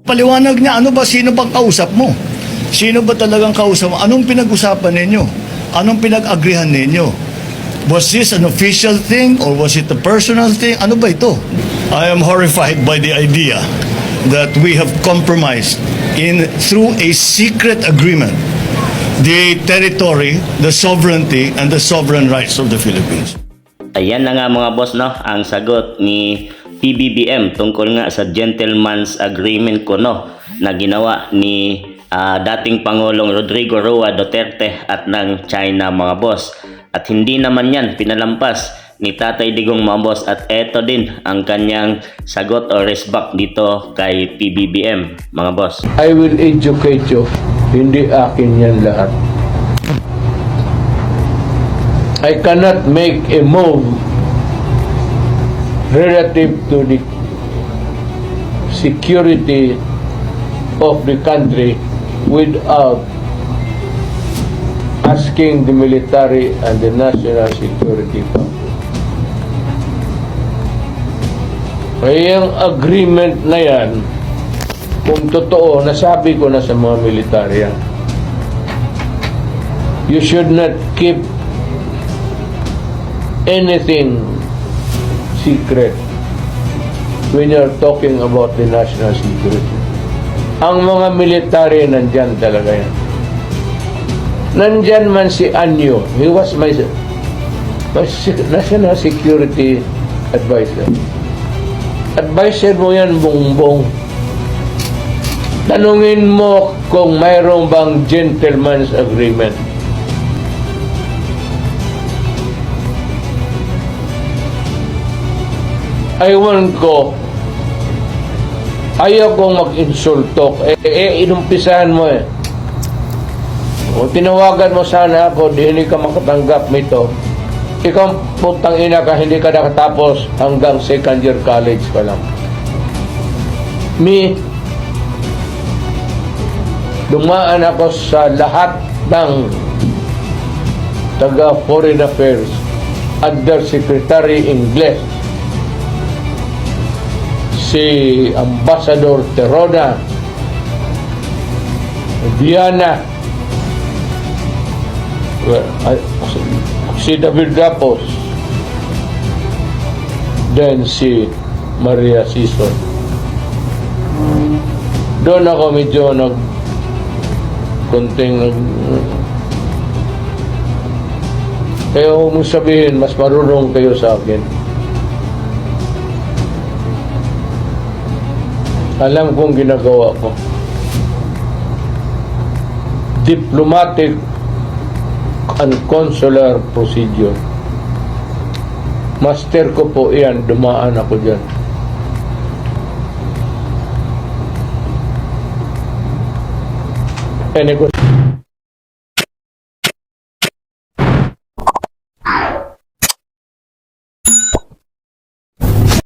Paliwanag niya, ano ba, sino bang kausap mo? Sino ba talagang kausap mo? Anong pinag-usapan ninyo? Anong pinag-agrihan ninyo? Was this an official thing or was it a personal thing? Ano ba ito? I am horrified by the idea that we have compromised through a secret agreement the territory, the sovereignty, and the sovereign rights of the Philippines. Ayan na nga mga boss, no, ang sagot ni PBBM tungkol nga sa gentleman's agreement ko, no, na ginawa ni dating Pangulong Rodrigo Roa Duterte at ng China mga boss. At hindi naman yan pinalampas ni Tatay Digong mga boss, at eto din ang kanyang sagot o resback dito kay PBBM mga boss. I will educate you. Hindi akin yan lahat. I cannot make a move relative to the security of the country without asking the military and the national security council. Kaya yung agreement na yan, kung totoo, nasabi ko na sa mga military yan, you should not keep anything secret when you're talking about the national security. Ang mga military nandyan talaga yan. Nandyan man si Anyo, he was my national security advisor. Advisor mo yan, Bongbong. Tanungin mo kung mayroong bang gentleman's agreement. Aywan ko, ayaw kong mag-insulto. Inumpisahan mo eh. Kung tinawagan mo sana ako, di hindi ka makatanggap nito. Ikaw putang ina ka, hindi ka nakatapos hanggang second year college ka lang. Dumaan ako sa lahat ng taga Foreign Affairs, Undersecretary Ingles, si Ambassador Terona, Viana, si David Gapos, then si Maria Sison. Doon ako medyo konting kaya huwag mong sabihin mas marunong kayo sa akin. Alam kong ginagawa ko. Diplomatic and consular procedure. Master ko po iyan, dumaan ako dyan. Any question?